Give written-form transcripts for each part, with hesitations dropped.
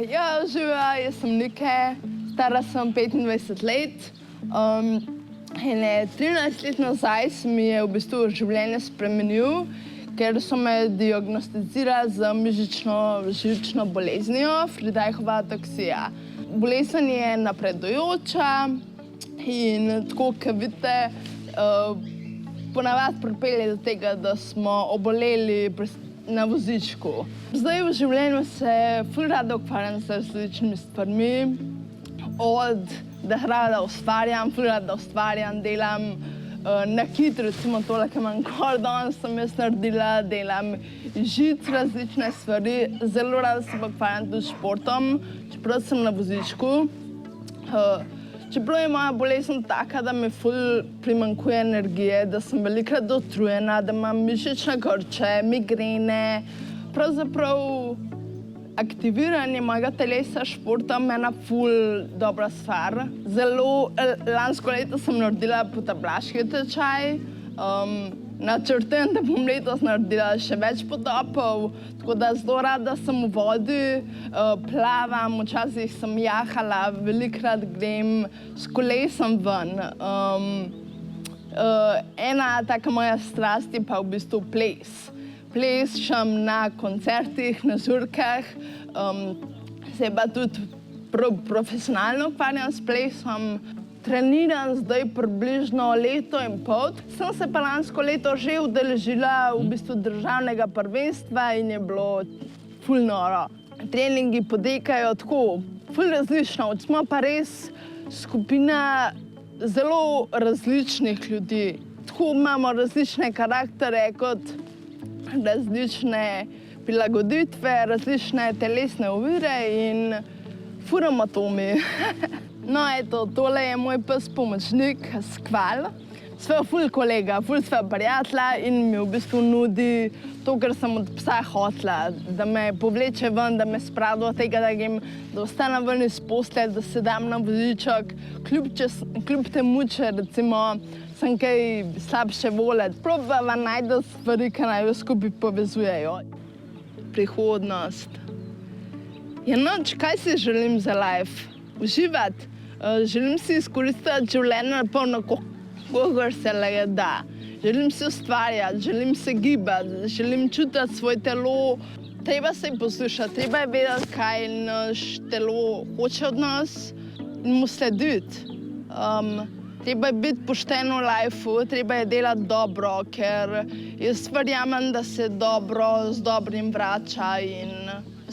Ja, živijo, jaz sem Nike, stara sem 25 let. In 13 let nazaj se mi je v bistvu življenje spremenil, ker so me diagnosticirali z mišično-živčno boleznijo, Friedreichova ataksija. Bolezen je napredujoča in tako, kot vidite, ponavadi pripelje do tega, da smo oboleli na vozičku. Zdaj v življenju se ful rada ukvarjam z različnimi stvarmi, da rada ustvarjam, delam nakit, recimo tole, ki imam gor danes, sem jaz naredila, delam žic, različne stvari. Zelo rada se ukvarjam tudi s športom, čeprav sem na vozičku. Čeprav je moja bolezen taka, da mi ful primanjkuje energije, da sem velikokrat utrujena, da imam mišične krče, migrene. Pravzaprav aktiviranje mojega telesa s športom je ena ful dobra stvar. Lansko leto sem naredila potapljaški tečaj. Načrtujem, da bom letos naredila še več potopov, tako da zelo rada sem v vodi, plavam, včasih sem jahala, velikokrat grem s kolesom ven. Ena taka moja strast je pa v bistvu ples. Plešem na koncertih, na žurkah, se pa tudi profesionalno ukvarjam s plesom. Treniram zdaj približno leto in pol. Sem se pa lansko leto že udeležila v bistvu državnega prvenstva in je bilo ful noro. Treningi potekajo tako, ful različno. Smo pa res skupina zelo različnih ljudi. Tako imamo različne karaktere kot različne prilagoditve, različne telesne ovire in furamo to mi. No, eto, tole je moj pes pomočnik, Skval. Sva ful kolega, ful sva prijatelja in mi v bistvu nudi to, kar sem od psa hotela. Da me povleče ven, da me spravi od tega, da ostanem ven iz postelje, da se dam na voziček. Kljub temu, če recimo sem kaj slabše volje. Probava najti stvari, ki naj skupaj povezujejo. Prihodnost. Ja, noč, kaj si želim za life? Uživati. Želim si izkoristiti življenje na polno, kolikor se le da. Želim si ustvarjati, želim se gibati, želim čutiti svoje telo. Treba se poslušati, treba je vedeti, kaj naš telo hoče od nas in mu slediti. Treba je biti pošten v lifeu, treba je delati dobro, ker jaz verjamem, da se dobro z dobrim vrača in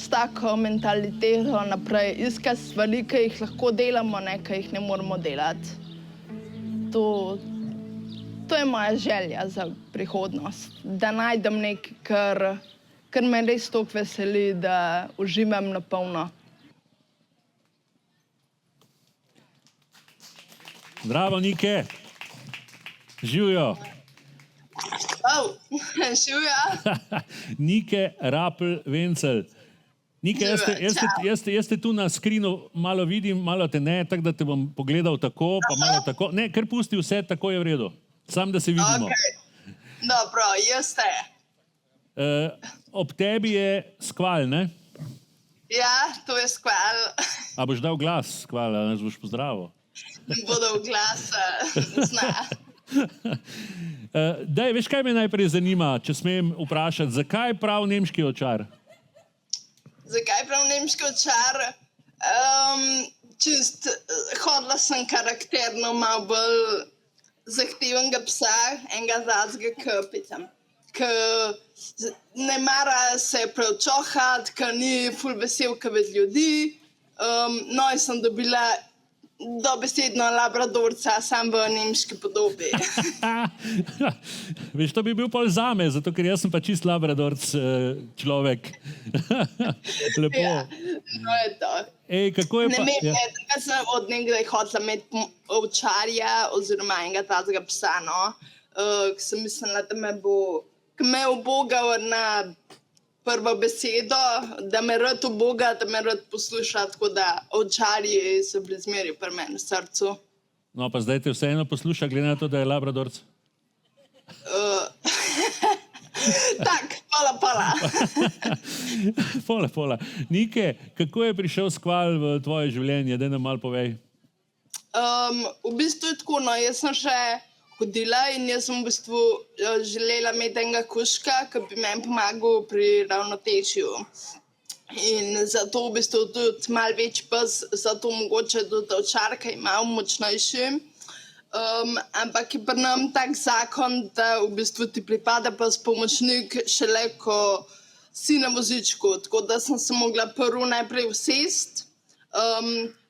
s tako mentaliteto naprej, iskati stvari, ki jih lahko delamo, ne, ki jih ne moramo delati. To je moja želja za prihodnost, da najdem nekaj, kar me res toliko veseli, da uživam na polno. Zdravo, Nike. Živjo. Živjo. Nike Rapl-Vencel. Nike, jaz te tu na skrinu malo vidim, malo te ne, tako da te bom pogledal tako, pa malo tako. Ne, kar pusti vse, tako je v redu. Sam, da se vidimo. Ok, dobro, jaz te. Ob tebi je Skval, ne? Ja, to je Skval. A boš dal glas, Skval, a nas boš pozdravil? Bo dal glas, zna. Daj, veš, kaj me najprej zanima, če smem vprašati, zakaj prav nemški ovčar? Zakaj prav nemški ovčar? Hodila sem karakterno malo bolj zahtevnega psa, enega zadnjega ki ne mara se prevčohati, ki ni ful vesel, ki ved ljudi. No, in sem dobila dobesedno labradorca, sam v nemški podobi. Veš, to bi bil pol zame, zato ker jaz sem pa čist labradorc človek. Lepo. Ja, no je to. Ej, kako je pa... Ne vem, da sem od nekdaj hotela imeti ovčarja oziroma enega tazga psa, no. Ki sem mislila, da me ubogal na prvo besedo, da me rad uboga, da me rad posluša, tako da ovčarji so bili zmeraj pri meni v srcu. No, pa zdaj te vseeno posluša, glede na to, da je labradorc? Tak, pola. Pola. Nike, kako je prišel skval v tvoje življenje? Daj nam malo povej. V bistvu je tako, no, jaz sem še hodila in jaz sem v bistvu želela imeti enega kužka, ki bi meni pomagal pri ravnotežju. In zato v bistvu tudi malo več pes, zato mogoče tudi ovčarka je malo močnejši. Ampak je pri nam tak zakon, da v bistvu ti pripada pes pomočnik šele, ko si na vozičku. Tako da sem se mogla prvo najprej usesti,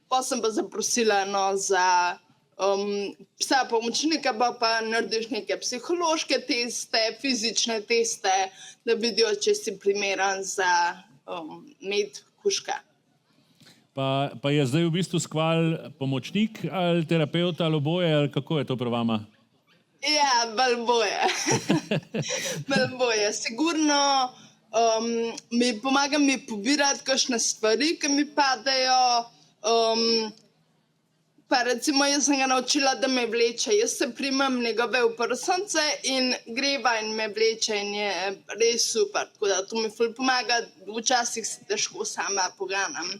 pa sem pa zaprosila za psa pomočnika, pa narediš neke psihološke teste, fizične teste, da vidijo, če si primeren za imeti kužka. Pa je zdaj v bistvu skval pomočnik ali terapevt ali oboje, ali kako je to pri vama? Ja, bolj boje. Sigurno mi pomaga pobirati kakšne stvari, ki mi padajo. Pa recimo jaz sem ga naučila, da me vleče. Jaz se primam njegove oprsence in greva in me vleče in je res super. Tako da to mi ful pomaga, včasih se težko sama poganjam.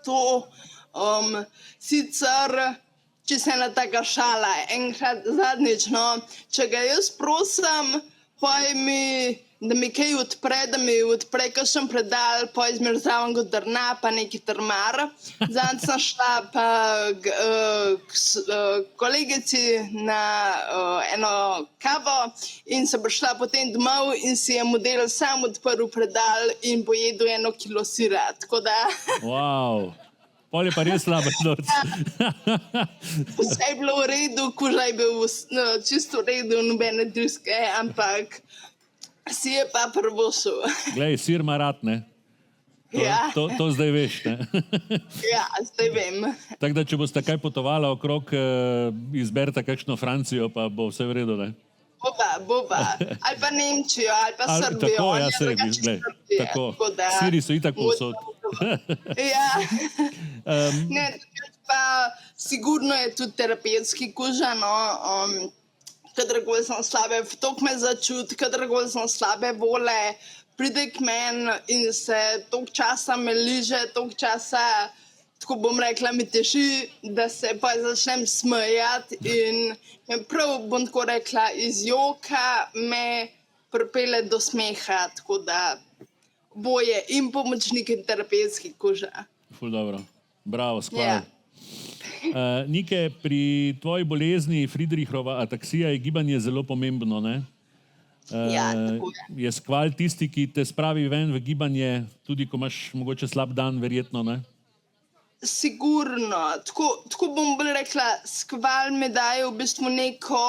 To sicer, če se ena taka šala, enkrat zadnjič, no, če ga jaz prosim, da mi kaj odpre, da mi odpre kakšen predal, izmer zraven ga drna, pa neki trmar. Zadnjič sem šla pa k kolegici na eno kavo in sem prišla potem domov in si je model sam odprl predal in pojedel 1 kilo sira, tako da... Wow, pol je pa res slaba noč. Vse je bilo v redu, kuža je bil čisto v redu, nobene driske, ampak si je pa prvošel. Glej, sir ima rad, ne? To zdaj veš, ne? Ja, zdaj vem. Tako da, če boste kaj potovala okrog, izberite kakšno Francijo, pa bo vse v redu, ne? Boba. Ali pa Nemčijo, ali pa Srbijo. Tako, ja, sebi, glej. Tako. Siri so itak povsod. Ja. Ne, pa sigurno je tudi terapevtski kuža, no. Kadarkoli sem slabe, toliko me začuti, kadarkoli sem slabe vole, pride k meni in se toliko časa me liže, toliko časa, tako bom rekla, mi teži, da se pa začnem smejati in me prav, bom tako rekla, iz joka me pripelje do smeha, tako da boje in pomočnik in terapevtski kuža. Ful dobro. Bravo, skval. Ja. Nike, pri tvoji bolezni Friedrichova ataksija je gibanje zelo pomembno, ne? Ja, tako je. Je skval tisti, ki te spravi ven v gibanje, tudi ko imaš mogoče slab dan, verjetno, ne? Sigurno. Tako bom bolj rekla, skval mi daje v bistvu neko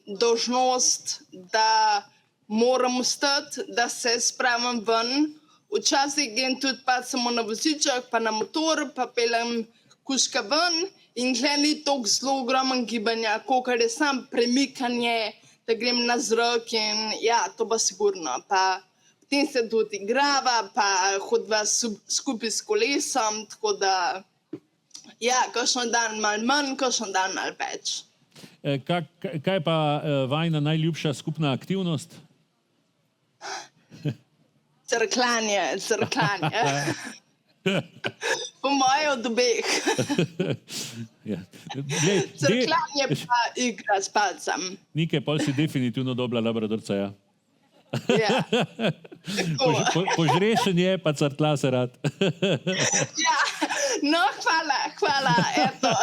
dolžnost, da moram vstati, da se spravim ven. Včasih grem tudi pa samo na voziček, pa na motor, pa peljem kužka ven in tle ni toliko zelo ogromen gibanja, kakor je sam premikanje, da grem na zrak in ja, to pa sigurno. Pa potem se tudi igrava, pa hodiva skupaj s kolesom, tako da ja, kakšen dan malo manj, kakšen dan malo več. Kaj pa vajna najljubša skupna aktivnost? Crkljanje. Po moje od obeh. Crkljanje pa igra s palcem. Nike, pol si definitivno dobila labradorca, ja. Ja. Požrešenje pa crkla se rad. Ja, no hvala, eto.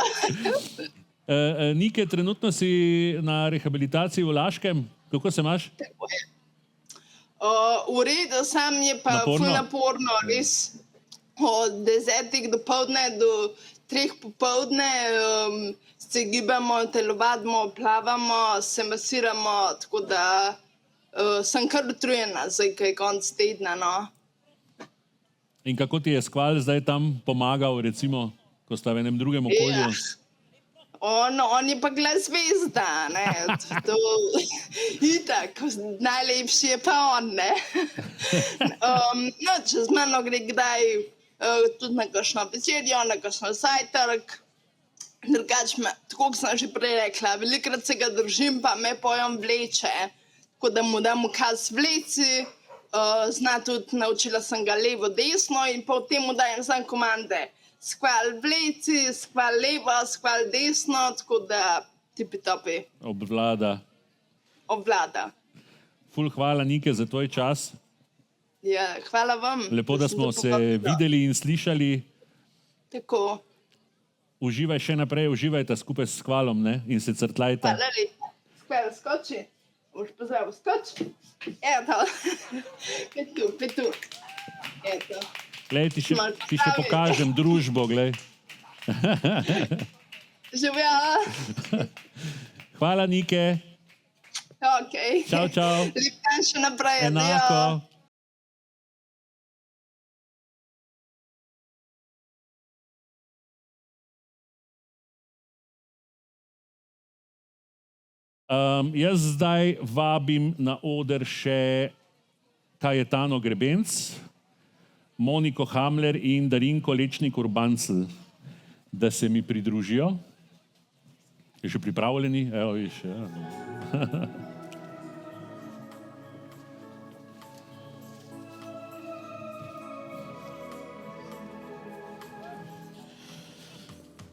Nike, trenutno si na rehabilitaciji v Laškem. Kako se imaš? V redu, sam je pa ful naporno, res. Od 10 dopoldne do 3 popoldne se gibamo, telovadimo, plavamo, se masiramo, tako da sem kar utrujena, zdaj, ko je konec tedna, no. In kako ti je skval zdaj tam pomagal, recimo, ko sta v enem drugem okolju? Ja. On je pa glas zvezda, ne. To itak, najlepši je pa on, ne. No, čez mano gre kdaj tudi na kakšno večerjo, na kakšno zajtrk. Drugače, tako kot sem že prej rekla, velikokrat se ga držim, pa me pojem vleče. tako da mu dam ukaz vleci, zna tudi, naučila sem ga levo, desno in potem mu dajem sam komande. Skval vleci, skval levo, skval desno, tako da tipi-topi Obvlada. obvlada. Ful, hvala, Nike, za tvoj čas. Ja, hvala vam. Lepo, da sem smo to se povabila. videli in slišali. Tako, Uživaj še naprej, uživajte skupaj s Skvalom, ne? In se crtlajte. hvala lepa. Skval, skoči. Boš pozdrav, skoči. Eto. Petu. Eto. Glej, ti še Pravi. pokažem družbo, glej. Živijo. Hvala, Nike. Ok. Čau, čau. Lep dan še naprej. adijo. Enako. Jaz zdaj vabim na oder še Kajetano Grebenc, Moniko Hamler in Darinko Lečnik Urbancel, da se mi pridružijo. Je še pripravljeni? Evo, viš, ja.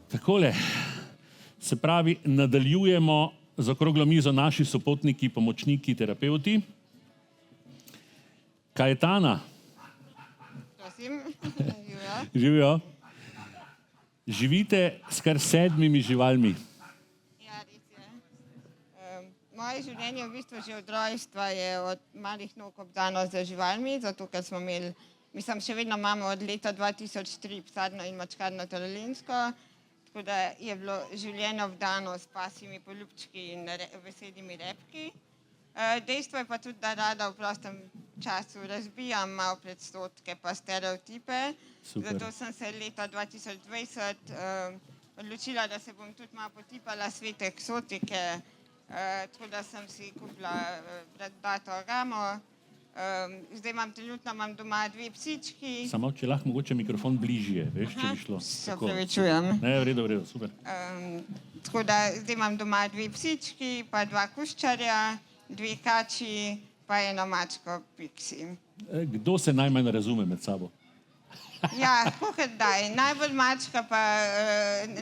Takole, se pravi, nadaljujemo z okroglo mizo naši sopotniki, pomočniki, terapevti. Kajetana, Prosim, Julia. živijo. Živite s kar 7 živalmi. Ja, res je. Moje življenje v bistvu že od rojstva je od malih nog obdano z živalmi, zato ker smo imeli, mislim, še vedno imamo od leta 2003 psarno in mačkarno Taralinsko, tako da je bilo življenje obdano s pasjimi poljubčki in veselimi repki. Dejstvo je pa tudi, da rada v prostem času razbijam malo predsodke pa stereotipe. Super. Zato sem se leta 2020 odločila, da se bom tudi malo potipala svet eksotike, tako da sem si kupila bratbato Agamo. Zdaj trenutno imam doma 2 psički. Samo, če lahko mogoče mikrofon bližje, veš, če bi šlo. Se Tako. opravičujem. Ne, v redu, super. Tako da zdaj imam doma 2 psički, pa 2 kuščarja, 2 kači, pa 1 mačko Piksi. Kdo se najmanj razume med sabo? Ja, kot daj. Najbolj mačka pa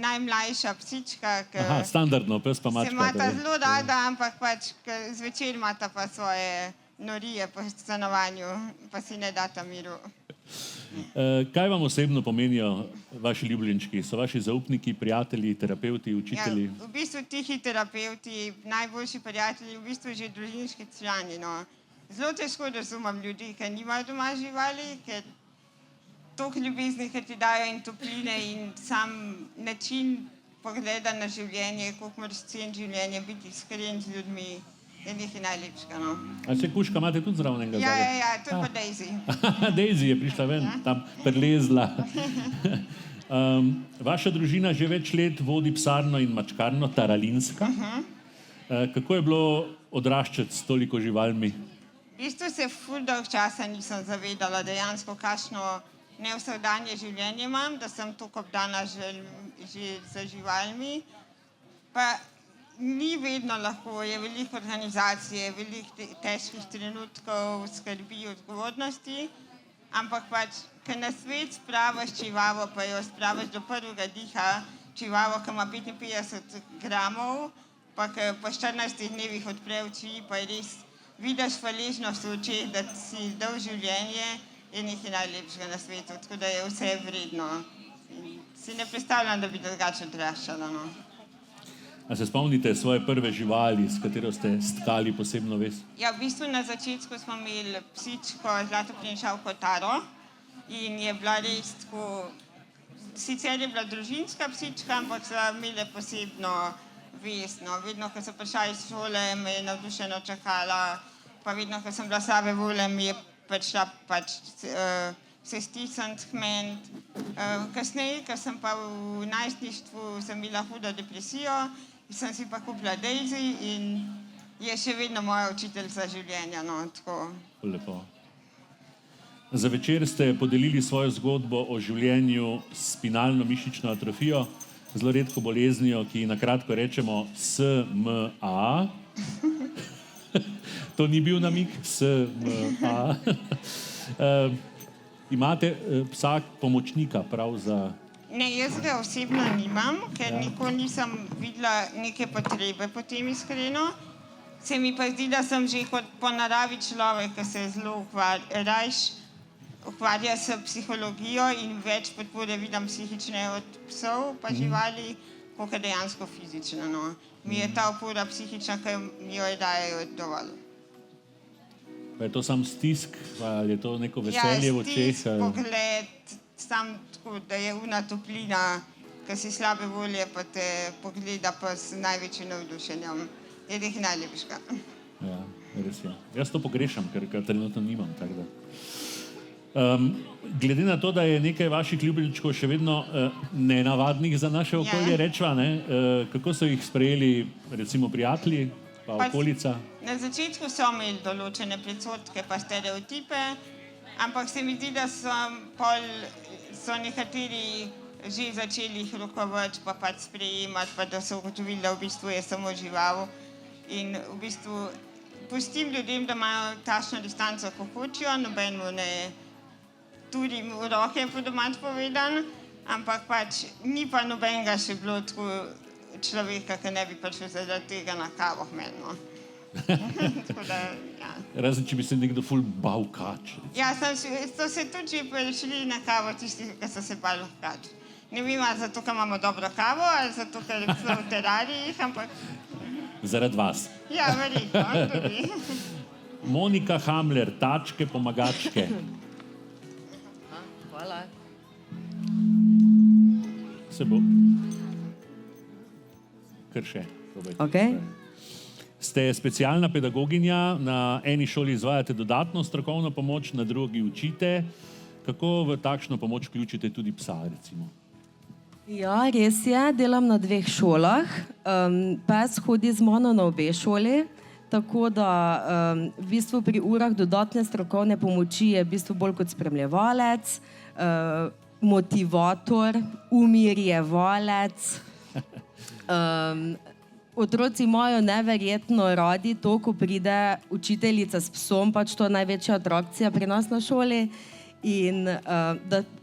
najmlajša psička, Aha, ki standardno, pes pa se mačka. imata torej. zelo rada, ampak pač zvečer imata pa svoje norije po stanovanju, pa si ne data miru. Kaj vam osebno pomenijo vaši ljubljenčki? So vaši zaupniki, prijatelji, terapevti, učitelji? Ja, v bistvu tihi terapevti, najboljši prijatelji, v bistvu že družinski člani. No. Zelo težko razumem ljudi, ki nimajo doma živali, ker toliko ljubezni, ki ti dajo in topline in sam način pogleda na življenje, koliko moraš ceniti življenje, biti iskren z ljudmi, je nekaj najlepšega. No. A se kuška imate tudi zraven enega? Ja, to je pa Daisy. Daisy je prišla ven, tam prelezla. Vaša družina že več let vodi psarno in mačkarno Taralinska. Kako je bilo odraščati s toliko živalmi? V bistvu se ful dolg časa nisem zavedala dejansko, kakšno nevsakdanje življenje imam, da sem toliko obdana že z živalmi. Pa ni vedno lahko, je veliko organizacije, veliko težkih trenutkov, skrbi, odgovornosti, ampak pač, ker na svet spravaš čivavo, pa jo spravaš do prvega diha, čivavo, ki ima 55 gramov, pa ki po 14 dnevih odpre oči, pa je res, vidiš hvaležnost v očeh, da si dal življenje, je nekaj najlepšega na svetu, tako da je vse vredno. In si ne predstavljam, da bi drugače odraščala. No. A se spomnite svoje prve živali, s katero ste stkali posebno vez? Ja, v bistvu na začetku smo imeli psičko zlatoprinšavko Taro in je bila res tako, sicer je bila družinska psička, ampak so imeli posebno vez. No. Vedno, ko so prišla iz šole, me je navdušeno čakala, pa vedno, ko sem bila slabe volje, mi je prišla se stisniti k meni. Kasneje, ko sem pa v najstništvu, sem imela hudo depresijo, sem si pa kupila Daisy in je še vedno moja učiteljica življenja. No, tako. Lepo. Za večer ste podelili svojo zgodbo o življenju s spinalno mišično atrofijo, zelo redko boleznijo, ki na kratko rečemo SMA. To ni bil namig, imate psa pomočnika prav za... Ne, jaz ga osebno nimam, ker nikoli nisem videla neke potrebe po tem iskreno. Se mi pa zdi, da sem že kot po naravi človek, ki se zelo ukvarja s psihologijo in več podpore vidim psihične od psov pa živali, kot dejansko fizično. No. Mi je ta opora psihična, ki mi jo dajejo dovolj. Pa je to sam stisk, ali je to neko veselje v očeh? Ja, stisk, pogled, sam tako, da je una toplina, ki si slabe volje, pa te pogleda pa z največjim navdušenjem. Je nekaj najlepšega. Ja, res je. Jaz to pogrešam, ker trenutno nimam. Tak da. Glede na to, da je nekaj vaših ljubljenčkov še vedno nenavadnih za naše okolje, rečva, ne? Kako so jih sprejeli recimo prijatelji pa okolica? Na začetku so imeli določene predsodke pa stereotipe, ampak se mi zdi, da so nekateri že začeli jih rokovati pa pač sprejemati, pa da so ugotovili, da v bistvu je samo žival. In v bistvu pustim ljudem, da imajo takšno distanco, ko hočijo, nobenemu ne turim v roke, po domač povedan, ampak pač ni pa nobenega še bilo tako človeka, ki ne bi prišel zaradi tega na kavo k meni. No. Razen, če bi se nekdo ful bal kač. Ja, so se tudi že prišli na kavo tisti, ki so se bali kač. Ne vem, ali zato, ker imamo dobro kavo, ali zato, ker so v terarijih, ampak... Zaradi vas. Ja, verjetno, tudi. Monika Hamler, tačke, pomagačke. Hvala. Se bo... Kar še. Okay. Ste specialna pedagoginja, na eni šoli izvajate dodatno strokovno pomoč, na drugi učite. Kako v takšno pomoč vključite tudi psa, recimo? Ja, res je, delam na 2 šolah. Pes hodi z mano na obe šoli, tako da v bistvu pri urah dodatne strokovne pomoči je v bistvu bolj kot spremljevalec, motivator, umirjevalec. Otroci imajo neverjetno radi to, ko pride učiteljica s psom, pač to je največja atrakcija pri nas na šoli. In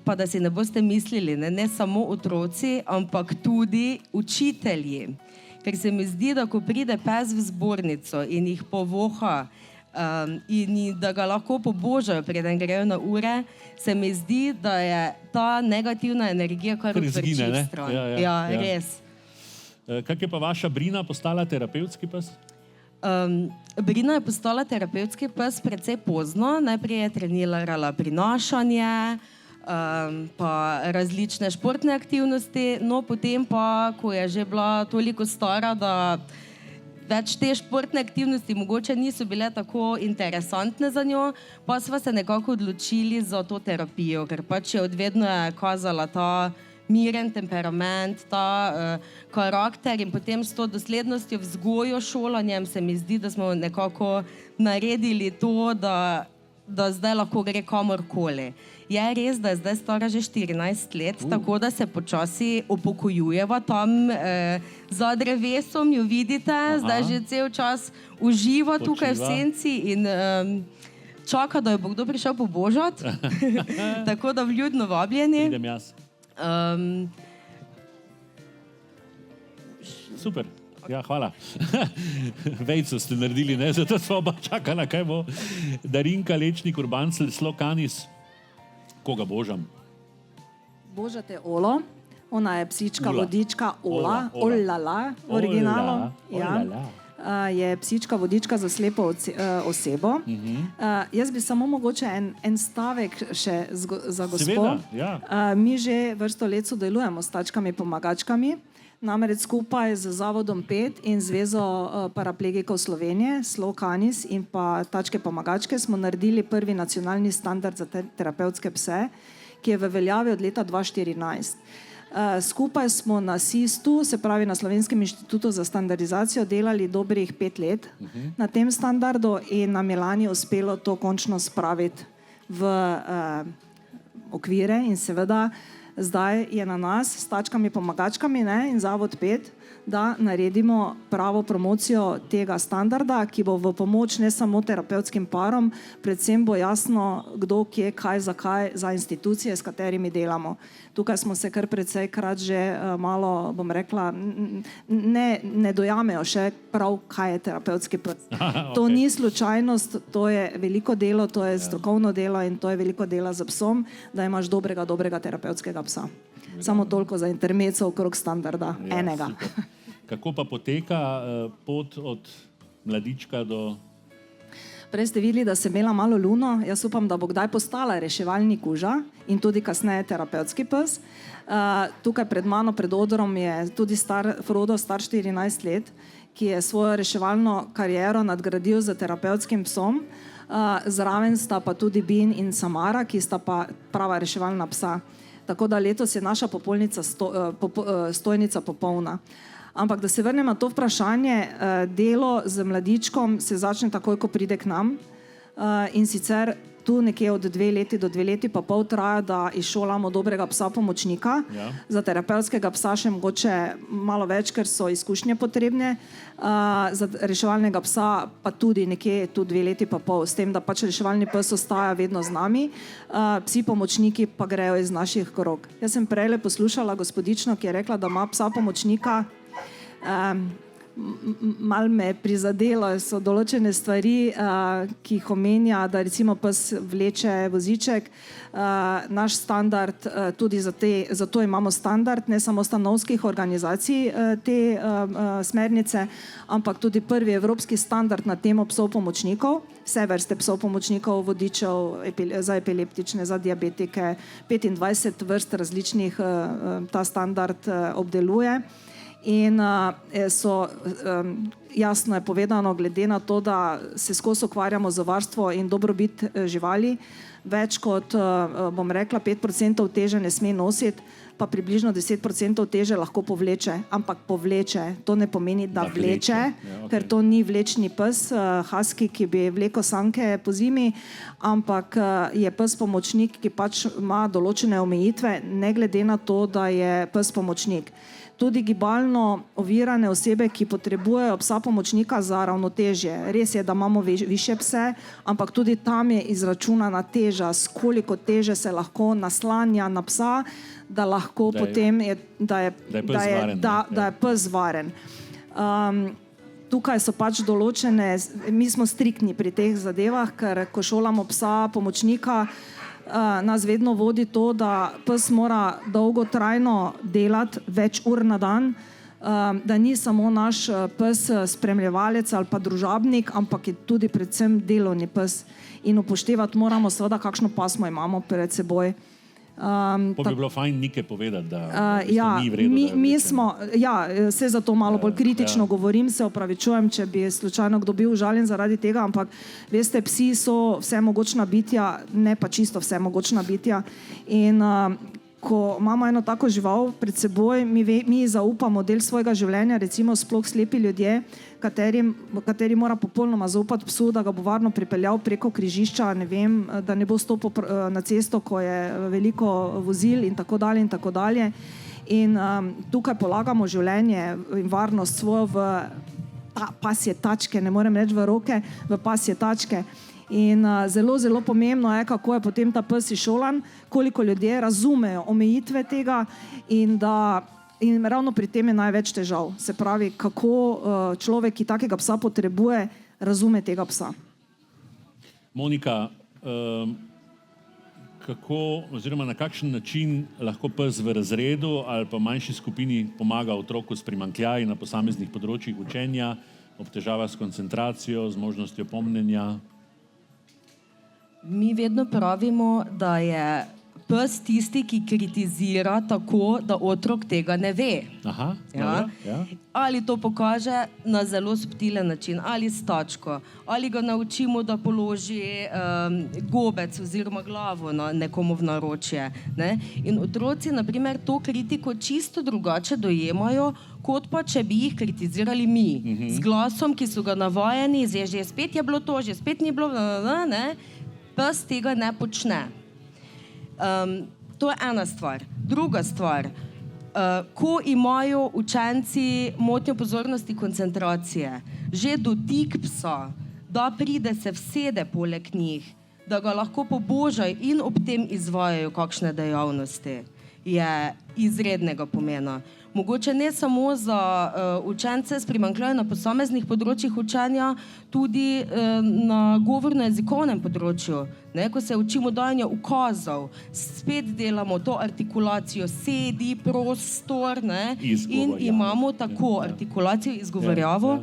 da si ne boste mislili, ne samo otroci, ampak tudi učitelji. Ker se mi zdi, da ko pride pes v zbornico in jih povoha in da ga lahko pobožajo, preden grejo na ure, se mi zdi, da je ta negativna energija kar odvrči stran. Ja, res. Kak je pa vaša Brina postala terapevtski pes? Brina je postala terapevtski pes precej pozno. Najprej je trenirala prinašanje, pa različne športne aktivnosti, no potem pa, ko je že bila toliko stara, da več te športne aktivnosti mogoče niso bile tako interesantne za njo, pa sva se nekako odločili za to terapijo, ker pač je odvedno kazala ta miren temperament, ta karakter in potem s to doslednostjo vzgojo, šolanjem se mi zdi, da smo nekako naredili to, da zdaj lahko gre kamorkoli. Je res, da je zdaj stara že 14 let, tako da se počasi upokojujeva tam za drevesom, jo vidite, zdaj že cel čas uživa tukaj v senci in čaka, da jo bo kdo prišel pobožati. Tako da vljudno vabljeni. Idem jaz. Super, ja, hvala. Vejco ste naredili, ne? Zato smo oba čakala, kaj bo. Darinka Lečnik, Urbancel, Slokanis. Koga božam? Božate Olo, ona je psička vodička Ola, Olala v originalu. Je psička vodička za slepo osebo. Jaz bi samo mogoče en stavek še za gospo. Mi že vrsto let sodelujemo s tačkami pomagačkami, namreč skupaj z Zavodom 5 in Zvezo paraplegikov Slovenije, Slokanis in pa tačke pomagačke smo naredili prvi nacionalni standard za terapevtske pse, ki je v veljavi od leta 2014. Skupaj smo na SIST-u, se pravi na Slovenskem inštitutu za standardizacijo, delali dobrih 5 let na tem standardu in nam je lani uspelo to končno spraviti v okvire in seveda zdaj je na nas s tačkami pomagačkami in Zavod 5, da naredimo pravo promocijo tega standarda, ki bo v pomoč ne samo terapevtskim parom, predvsem bo jasno, kdo, kje, kaj, zakaj, za institucije, s katerimi delamo. Tukaj smo se kar precejkrat že malo, bom rekla, ne dojamejo še prav, kaj je terapevtski pes. To ni slučajnost, to je veliko delo, to je strokovno delo in to je veliko dela z psom, da imaš dobrega terapevtskega psa. Samo toliko za intermezzo okrog standarda, enega. Super. Kako pa poteka pot od mladička do... Prej ste videli, da sem imela malo luno. Jaz upam, da bo kdaj postala reševalni kuža in tudi kasneje terapevtski pes. Tukaj pred mano, pred odrom je tudi Frodo, star 14 let, ki je svojo reševalno kariero nadgradil z terapevtskim psom. Zraven sta pa tudi Bin in Samara, ki sta pa prava reševalna psa. Tako da letos je naša stojnica popolna. Ampak da se vrnem na to vprašanje, delo z mladičkom se začne takoj, ko pride k nam. In sicer tu nekje od 2 leti do 2 leti pa pol traja, da izšolamo dobrega psa pomočnika. Ja. Za terapevtskega psa še mogoče malo več, ker so izkušnje potrebne. Za reševalnega psa pa tudi nekje tu 2 leti pa pol, s tem, da pač reševalni pes ostaja vedno z nami. Psi pomočniki pa grejo iz naših krog. Jaz sem prej poslušala gospodično, ki je rekla, da ima psa pomočnika. Mal me prizadelo, so določene stvari, ki jih omenja, da recimo pes vleče voziček. Naš standard, tudi zato imamo standard, ne samo stanovskih organizacij te smernice, ampak tudi prvi evropski standard na temo psov pomočnikov, vse vrste psov pomočnikov, vodičev za epileptične, za diabetike, 25 vrst različnih ta standard obdeluje. In jasno je povedano, glede na to, da se skozi ukvarjamo z varstvo in dobrobit živali, več kot, bom rekla, 5% teže ne sme nositi, pa približno 10% teže lahko povleče. Ampak povleče, to ne pomeni, da vleče, ja, okay. Ker to ni vlečni pes, husky, ki bi vlekel sanke po zimi, ampak je pes pomočnik, ki pač ima določene omejitve, ne glede na to, da je pes pomočnik. Tudi gibalno ovirane osebe, ki potrebujejo psa pomočnika za ravnotežje. Res je, da imamo višje pse, ampak tudi tam je izračunana teža, s koliko teže se lahko naslanja na psa, da lahko da je pes varen. Tukaj so pač določene, mi smo striktni pri teh zadevah, ker ko šolamo psa pomočnika, nas vedno vodi to, da pes mora dolgotrajno delati več ur na dan, da ni samo naš pes spremljevalec ali pa družabnik, ampak je tudi predvsem delovni pes. In upoštevati moramo seveda, kakšno pasmo imamo pred seboj. Pa bi bilo fajn nekaj povedati, da ni vredno. Se zato malo bolj kritično govorim, se opravičujem, če bi slučajno kdo bil užaljen zaradi tega, ampak veste, psi so vsemogočna bitja, ne pa čisto vsemogočna bitja. In ko imamo eno tako žival pred seboj, mi zaupamo del svojega življenja, recimo sploh slepi ljudje, kateri mora popolnoma zaupati psu, da ga bo varno pripeljal preko križišča, ne vem, da ne bo stopil na cesto, ko je veliko vozil in tako dalje in tako dalje. In tukaj polagamo življenje in varnost svojo v pasje tačke, ne morem reči v roke, v pasje tačke. In zelo, zelo pomembno je, kako je potem ta pes izšolan, koliko ljudje razumejo omejitve tega in ravno pri tem je največ težav. Se pravi, kako človek, ki takega psa potrebuje, razume tega psa. Monika, kako oziroma na kakšen način lahko pes v razredu ali pa manjši skupini pomaga otroku s primanjkljaji na posameznih področjih učenja, ob težavah s koncentracijo, z možnostjo pomnjenja? Mi vedno pravimo, da je pes tisti, ki kritizira tako, da otrok tega ne ve. Aha, ja? Ja. Ali to pokaže na zelo subtilen način, ali s tačko, ali ga naučimo, da položi gobec oziroma glavo na nekomu v naročje. Ne? In otroci, na primer, to kritiko čisto drugače dojemajo, kot pa, če bi jih kritizirali mi. Z glasom, ki so ga navajeni, že spet je bilo to, že spet ni bilo, ne? Pes tega ne počne. To je ena stvar. Druga stvar, Ko imajo učenci motnjo pozornosti koncentracije, že dotik psa, da pride se vsede poleg njih, da ga lahko pobožajo in ob tem izvajajo kakšne dejavnosti, je izrednega pomena. Mogoče ne samo za učence s primanjkljajem na posameznih področjih učenja, tudi na govorno-jezikovnem področju. Ne, ko se učimo dajanja ukazov, spet delamo to artikulacijo sedi, prostor, ne, in imamo tako artikulacijo, izgovorjavo.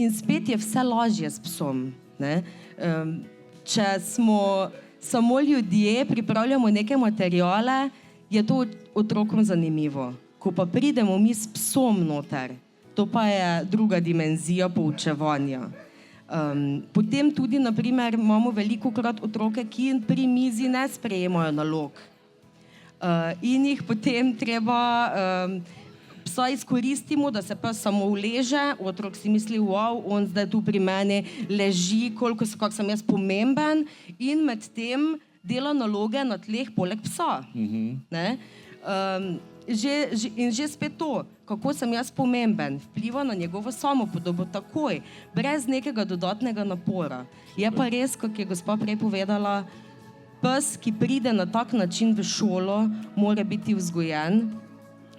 In spet je vse lažje s psom. Ne. Če smo samo ljudje, pripravljamo neke materiale, je to otrokom zanimivo. Ko pa pridemo mi s psom noter, to pa je druga dimenzija poučevanja. Potem tudi, naprimer, imamo velikokrat otroke, ki pri mizi ne sprejemajo nalog. In jih potem treba psa izkoristimo, da se pa samo uleže, otrok si misli, wow, on zdaj tu pri meni leži, kako sem jaz pomemben, in med tem dela naloge na tleh poleg psa. Ne? In že spet to, kako sem jaz pomemben, vpliva na njegovo samopodobo takoj, brez nekega dodatnega napora. Je pa res, kako je gospa prej povedala, pes, ki pride na tak način v šolo, mora biti vzgojen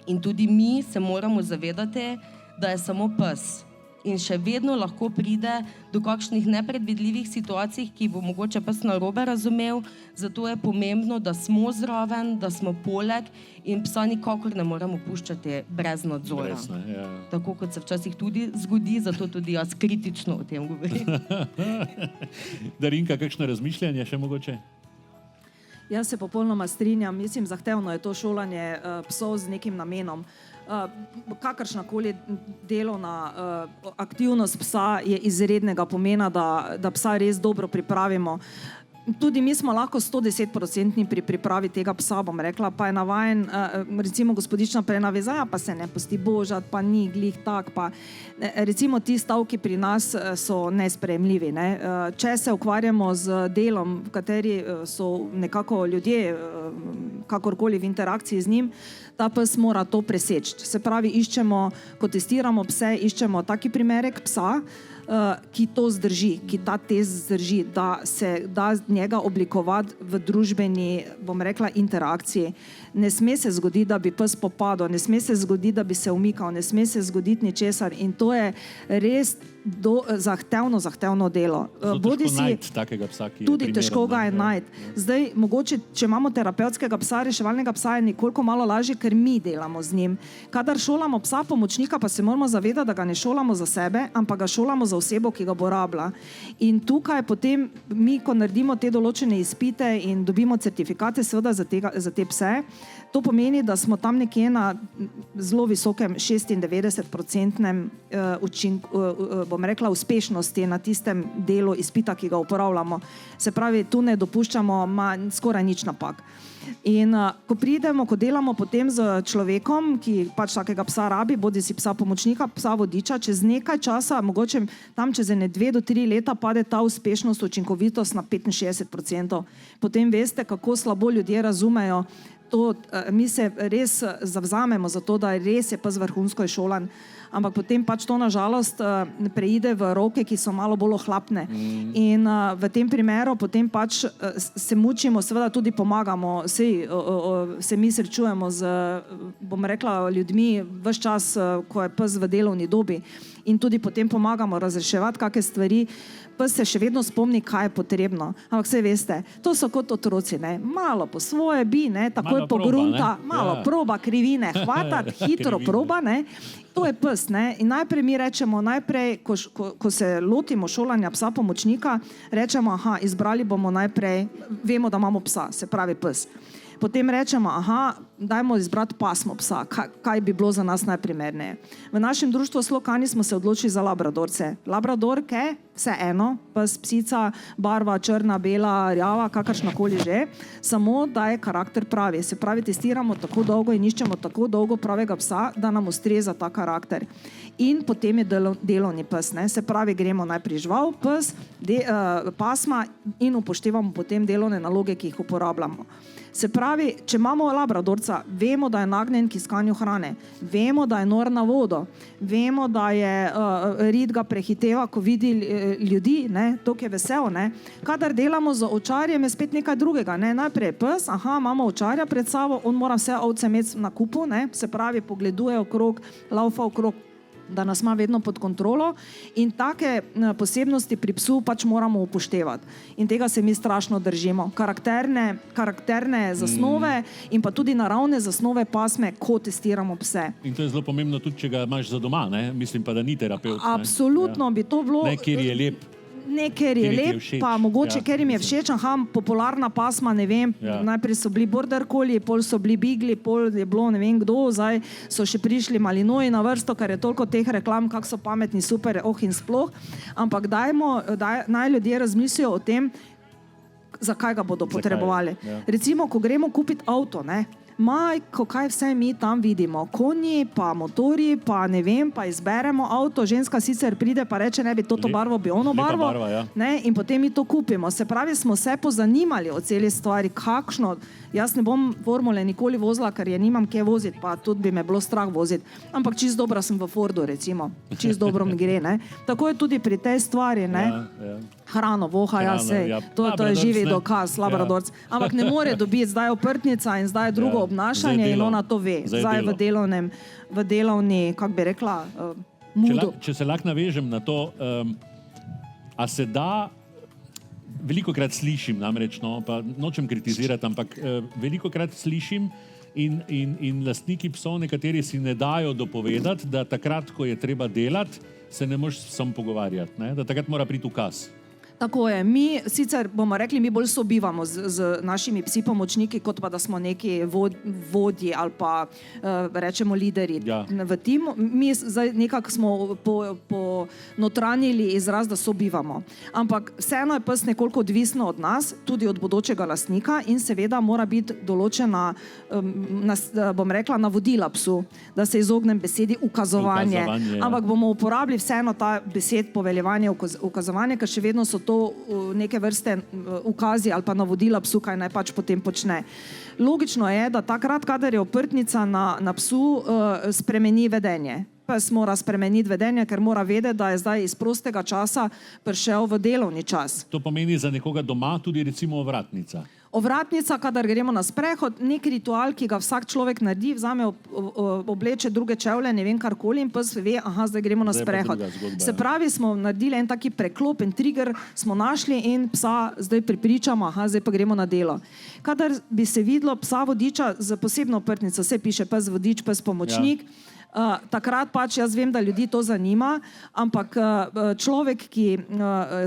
in tudi mi se moramo zavedati, da je samo pes. In še vedno lahko pride do kakšnih nepredvidljivih situacij, ki bo mogoče pes narobe razumel, zato je pomembno, da smo zraven, da smo poleg in psa nikakor ne moramo puščati brez nadzora. Tako kot se včasih tudi zgodi, zato tudi jaz kritično o tem govorim. Darinka, kakšno razmišljanje še mogoče? Jaz se popolnoma strinjam, mislim, zahtevno je to šolanje psov z nekim namenom. Kakršnakoli delovna aktivnost psa je izrednega pomena, da psa res dobro pripravimo. Tudi mi smo lahko 110% pri pripravi tega psa, bom rekla, pa je navajen, recimo gospodična prenaveza, pa se ne pusti božati, pa ni glih tak, pa recimo ti stavki pri nas so nesprejemljivi. Ne? Če se ukvarjamo z delom, v kateri so nekako ljudje, kakorkoli v interakciji z njim, ta pes mora to preseči. Se pravi, ko testiramo pse, iščemo taki primerek psa, ki to zdrži, ki ta test zdrži, da se da njega oblikovati v družbeni, bom rekla, interakciji. Ne sme se zgoditi, da bi pes popadal, ne sme se zgoditi, da bi se umikal, ne sme se zgoditi ničesar in to je res zahtevno delo. Težko najti takega psa, ki je tudi težko ga je najti. Zdaj, mogoče, če imamo terapevtskega psa, reševalnega psa, je nekoliko malo lažje, ker mi delamo z njim. Kadar šolamo psa pomočnika, pa se moramo zavedati, da ga ne šolamo za sebe, ampak ga šolamo za osebo, ki ga bo rabila. In tukaj potem mi, ko naredimo te določene izpite in dobimo certifikate seveda za te pse, to pomeni, da smo tam nekje na zelo visokem 96% bom rekla, uspešnosti na tistem delu izpita, ki ga uporabljamo. Se pravi, tu ne dopuščamo skoraj nič napak. In ko delamo potem z človekom, ki pač takega psa rabi, bodi si psa pomočnika, psa vodiča, čez nekaj časa, mogoče tam čez 2 do 3 leta pade ta uspešnost, učinkovitost na 65%. Potem veste, kako slabo ljudje razumejo to, mi se res zavzamemo za to, da res je pes vrhunsko šolan, ampak potem pač to nažalost preide v roke, ki so malo bolj ohlapne. In v tem primeru potem pač se mučimo, seveda tudi pomagamo, se mi srečujemo z, bom rekla, ljudmi ves čas, ko je pes v delovni dobi in tudi potem pomagamo razreševati kakšne stvari. Pes se še vedno spomni, kaj je potrebno. Ampak vse veste, to so kot otroci, ne? Malo po svoje bi, ne? Takoj pogrunta, malo proba krivine hvatati, hitro proba, ne? To je pes, ne? In najprej mi rečemo, ko se lotimo šolanja psa pomočnika, rečemo, izbrali bomo najprej, vemo, da imamo psa, se pravi pes. Potem rečemo, dajmo izbrati pasmo psa, kaj bi bilo za nas najprimerneje. V našem društvu Slokani smo se odločili za labradorce. Labradorke, vse eno, pes, psica, barva, črna, bela, rjava, kakršnakoli že, samo da je karakter pravi. Se pravi, testiramo tako dolgo in iščemo tako dolgo pravega psa, da nam ustreza ta karakter. In potem je delovni pes, ne? Se pravi, gremo najprej žival, pes, pasma in upoštevamo potem delovne naloge, ki jih uporabljamo. Se pravi, če imamo labradorca, vemo, da je nagnjen k iskanju hrane, vemo, da je nor na vodo, vemo, da je rit ga prehiteva, ko vidi ljudi, ne, to je vesel. Ne. Kadar delamo z ovčarjem, je spet nekaj drugega. Ne. Najprej pes, imamo ovčarja pred sabo, on mora vse ovce imeti na kupu, ne. Se pravi, pogleduje okrog, laufa okrog, da nas ima vedno pod kontrolo in take posebnosti pri psu pač moramo upoštevati. In tega se mi strašno držimo. Karakterne zasnove in pa tudi naravne zasnove pasme, ko testiramo pse. In to je zelo pomembno tudi, če ga imaš za doma, ne? Mislim pa, da ni terapeut. Absolutno bi to bilo... Ne, kjer je lep. Ne, ker je lep, pa mogoče, ker jim je všeč, popularna pasma, ne vem, najprej so bili border collie, pol so bili bigli, pol je bilo ne vem kdo, zdaj so še prišli malinoji na vrsto, ker je toliko teh reklam, kak so pametni, super, in sploh, ampak naj ljudje razmislijo o tem, zakaj ga bodo potrebovali. Recimo, ko gremo kupiti avto, ne, majko, kaj vse mi tam vidimo, konji, pa motorji, pa ne vem, pa izberemo avto, ženska sicer pride, pa reče, ne bi toto barvo, bi ono barvo, ne, in potem mi to kupimo. Se pravi, smo se pozanimali o celi stvari, kakšno, jaz ne bom formule nikoli vozila, ker je nimam kje voziti, pa tudi bi me bilo strah voziti, ampak čist dobra sem v Fordu, recimo, čist dobro mi gre, ne. Tako je tudi pri tej stvari, ne. Hrano voha, to je živi dokaz, labradorc. Ampak ne more dobiti zdaj oprtnica in zdaj drugo obnašanje in ona to ve. Zdaj v delovni, kako bi rekla, mudu. Če se lahko navežem na to, a se da, velikokrat slišim namreč, no, pa nočem kritizirati, ampak velikokrat slišim in lastniki psov nekateri si ne dajo dopovedati, da takrat, ko je treba delati, se ne moš sam pogovarjati, ne? Da takrat mora priti ukaz. Tako je. Mi sicer bomo rekli, mi bolj sobivamo z našimi psi pomočniki, kot pa da smo neki vodji ali pa rečemo lideri v timu. Mi zdaj nekako smo ponotranjili izraz, da sobivamo. Ampak vseeno je pes nekoliko odvisno od nas, tudi od bodočega lastnika in seveda mora biti določena, bom rekla, navodila psu, da se izognem besedi ukazovanje. Ampak bomo uporabili vseeno ta besed poveljevanje, ukazovanje, ker še vedno so to neke vrste ukazi ali pa navodila psu, kaj naj pač potem počne. Logično je, da takrat, kadar je oprtnica na psu, spremeni vedenje. Pes mora spremeniti vedenje, ker mora vedeti, da je zdaj iz prostega časa prišel v delovni čas. To pomeni za nekoga doma tudi recimo ovratnica. Ovratnica, kadar gremo na sprehod, nek ritual, ki ga vsak človek naredi, vzame, obleče druge čevlje, ne vem karkoli in pes ve, zdaj gremo na sprehod. Se pravi, smo naredili en taki preklop, en trigger smo našli in psa zdaj pripričamo, zdaj pa gremo na delo. Kadar bi se videlo psa vodiča z posebno oprtnico, se piše pes vodič, pes pomočnik, takrat pač jaz vem, da ljudi to zanima, ampak človek, ki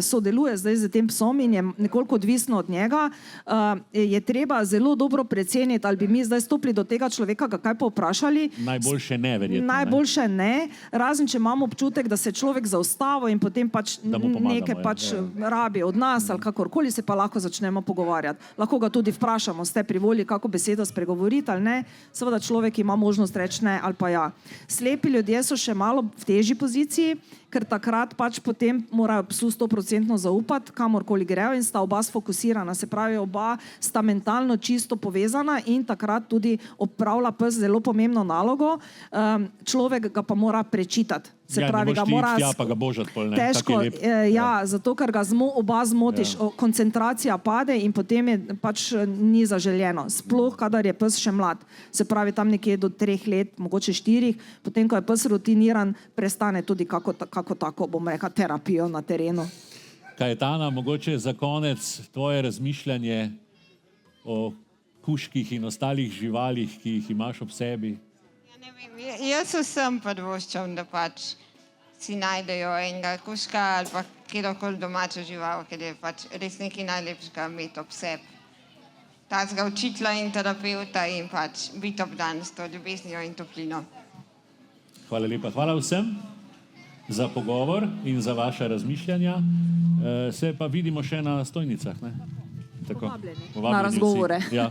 sodeluje zdaj z tem psom in je nekoliko odvisno od njega, je treba zelo dobro preceniti, ali bi mi zdaj stopili do tega človeka, ga kaj povprašali. Najboljše ne, verjetno. Najboljše ne, razen če imamo občutek, da se človek zaustavi in potem pač nekaj pač rabi od nas ali kakorkoli, se pa lahko začnemo pogovarjati. Lahko ga tudi vprašamo, ste pri volji kako besedo spregovoriti ali ne, seveda človek ima možnost reči ne ali pa ja. Slepi ljudje so še malo v težji poziciji, ker takrat pač potem morajo psu 100% zaupati, kamorkoli grejo in sta oba sfokusirana. Se pravi, oba sta mentalno čisto povezana in takrat tudi opravlja pes zelo pomembno nalogo. Človek ga pa mora prečitati. Se pravi, ga mora težko, zato ker ga oba zmotiš, koncentracija pade in potem je pač ni zaželjeno. Sploh, kadar je pes še mlad. Se pravi, tam nekje do 3 let, mogoče 4, potem, ko je pes rutiniran, prestane tudi kako tako, bom rekla, terapijo na terenu. Kajetana, mogoče za konec tvoje razmišljanje o kužkih in ostalih živalih, ki jih imaš ob sebi. Ne vem, jaz vsem podvoščam, da pač si najdejo enega kužka ali pa kjerokoli domačo žival, ker je pač res nekaj najlepšega imeti ob sebi. Tazga učitelja in terapeuta in pač biti obdan s to ljubeznijo in toplino. Hvala lepa. Hvala vsem za pogovor in za vaša razmišljanja. Se pa vidimo še na stojnicah, ne? Povabljeni. Na razgovore. Ja.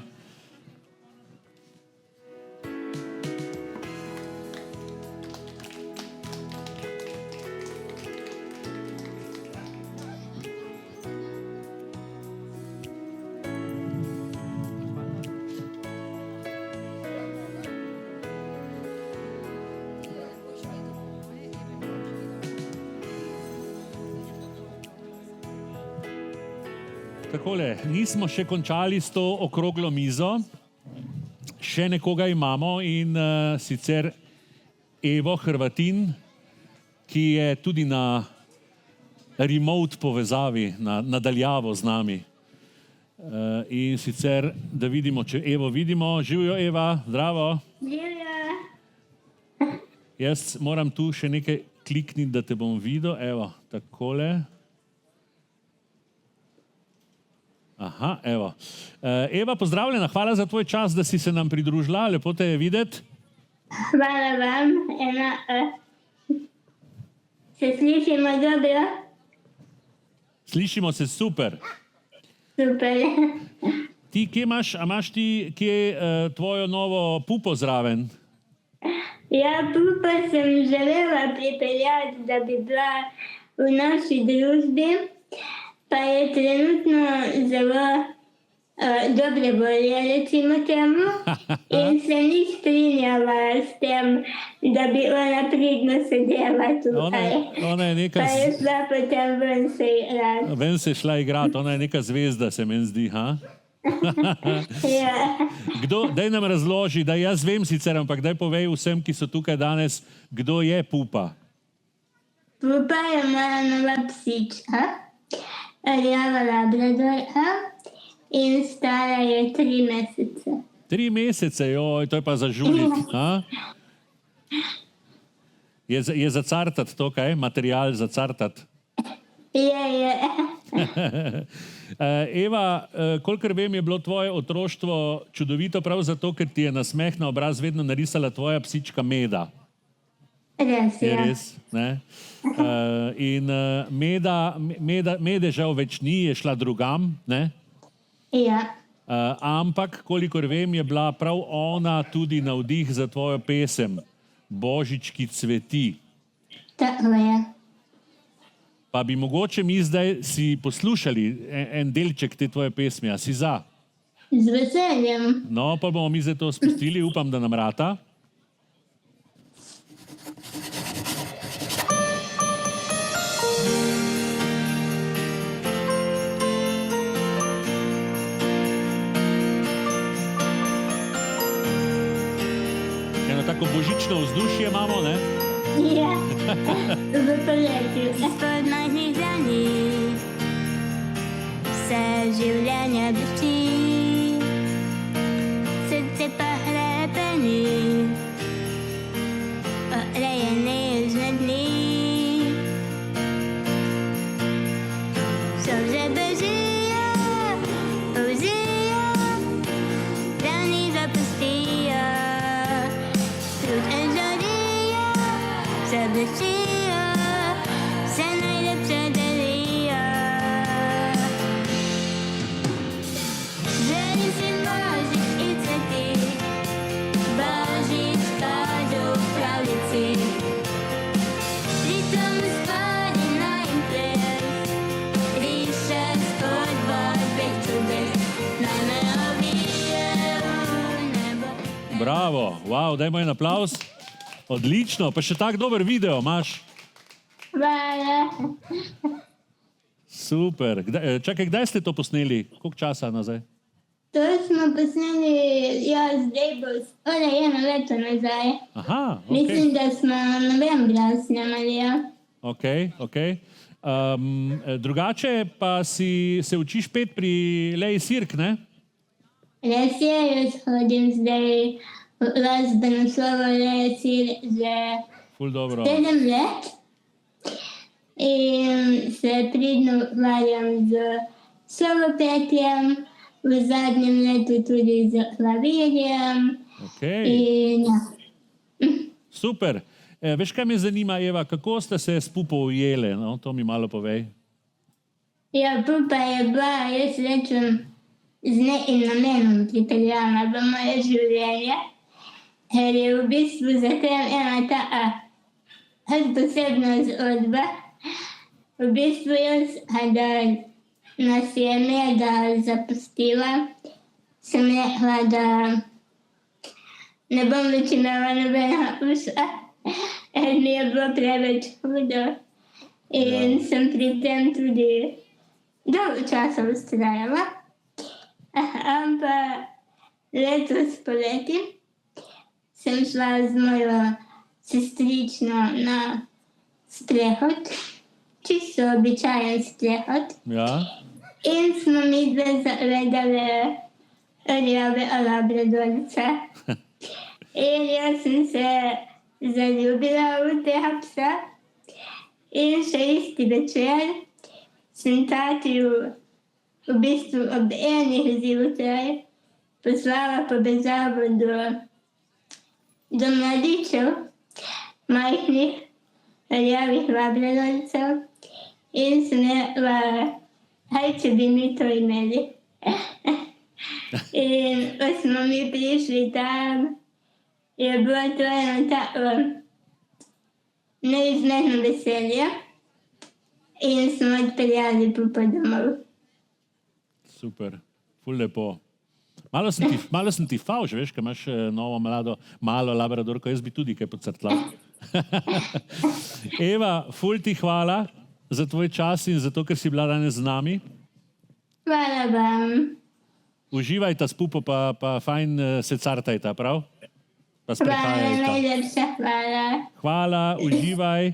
Takole, nismo še končali s to okroglo mizo, še nekoga imamo in sicer Evo Hrvatin, ki je tudi na remote povezavi, na daljavo z nami. In sicer, da vidimo, če Evo vidimo. Živjo, Eva, zdravo. Jaz moram tu še nekaj klikniti, da te bom videl. Evo, takole. Aha, evo. Eva, pozdravljena, hvala za tvoj čas, da si se nam pridružila, lepo te je videti. Hvala vam. Se slišimo dobro? Slišimo se super. Super. Ti, kje imaš, a imaš ti tvojo novo pupo zraven? Ja, pupa sem želela pripeljati, da bi bila v naši družbi, pa je trenutno zelo dobre volje, recimo temu, in se ni strinjala s tem, da bi ona pridno sedela tukaj. Ona je neka... Pa je šla potem ven se igrati. Ven se je šla igrati, ona je neka zvezda, se meni zdi, ha? Ja. Daj nam razloži, da jaz vem sicer, ampak daj povej vsem, ki so tukaj danes, kdo je pupa. Pupa je moja nova psička, rjava labradorka in stara je 3 mesece. 3 mesece, joj, to je pa za žulit, ha? Je za cartat to, kaj? Material za cartat? Je. Eva, kolikor vem, je bilo tvoje otroštvo čudovito prav zato, ker ti je na smeh na obraz vedno narisala tvoja psička Meda. Res, Je ja. res, ne? In Mede žal več ni, je šla drugam, ne? Ja. Ampak, kolikor vem, je bila prav ona tudi navdih za tvojo pesem Božički cveti. Tako je. Pa bi mogoče mi zdaj si poslušali en delček te tvoje pesmi, a si za? Z veseljem. No, pa bomo mi zdaj to spustili, upam, da nam rata. Eno tako božično vzdušje imamo, ne? Ja. V poletju. Izpod majhnih dlani vse življenje blesti, srce pa hrepeni, reje nežne dni. Solze bežijo, polzijo, dani zapustijo, slute žarijo, se blečijo, vse najlepše delijo. Želim si božič in cveti, božič kažu v pravljici. Ritem spadina in ples, riše zgodbo dveh čudes, naj me ovije v nebo. Bravo, wow, dajmo en aplavz. Odlično, pa še tak dober video imaš. Hvala. Super. Čakaj, kdaj ste to posneli? Koliko časa nazaj? To smo posneli, ja, zdaj bo skoraj 1 leto nazaj. Aha, ok. Mislim, da smo novembra snemali, ja. Ok. Drugače pa se učiš pet pri Leji Sirk, ne? Res je, jaz hodim zdaj v glasbeno šolo Leje Sirk že Ful dobro. 7 let in se pridno ukvarjam z solopetjem, v zadnjem letu tudi z klavirjem. Ok, In ja. super. Veš, kaj me zanima, Eva, kako ste se s pupo ujele? No, to mi malo povej. Ja, pupa je bila, jaz rečem, z nekim namenom pripeljana v moje življenje, ker je v bistvu zatem ena taka posebna zgodba. V bistvu jaz, kadar nas je Meda zapustila, sem rekla, da ne bom več imela nobenega psa, ker mi je bilo preveč hudo. In sem pri tem tudi dolgo časa ustrajala, ampak letos poleti sem šla z mojo sestrično na sprehod, čisto običajen sprehod. Ja. In smo mi dve zavedali rjave labradorice. In jaz sem se zaljubila v tega psa. In še isti večer sem tati v bistvu ob enih zjutraj poslala povezavo do mladičev, majhnih rjavih labradoricev in sem rekla, hej, če bi mi to imeli. In ko smo mi prišli tam, je bilo to eno tako neizmerno veselje in smo odpeljali pupa domov. Super, ful lepo. Malo sem ti favš, veš, ker imaš novo malo labradorko, jaz bi tudi kaj pocrtla. Eva, ful ti hvala za tvoj čas in za to, ker si bila danes z nami. Hvala vam. Uživajta s pupo, pa fajn se cartajta, prav? Pa Hvala, sprehajajta. najlepša hvala. Hvala, uživaj.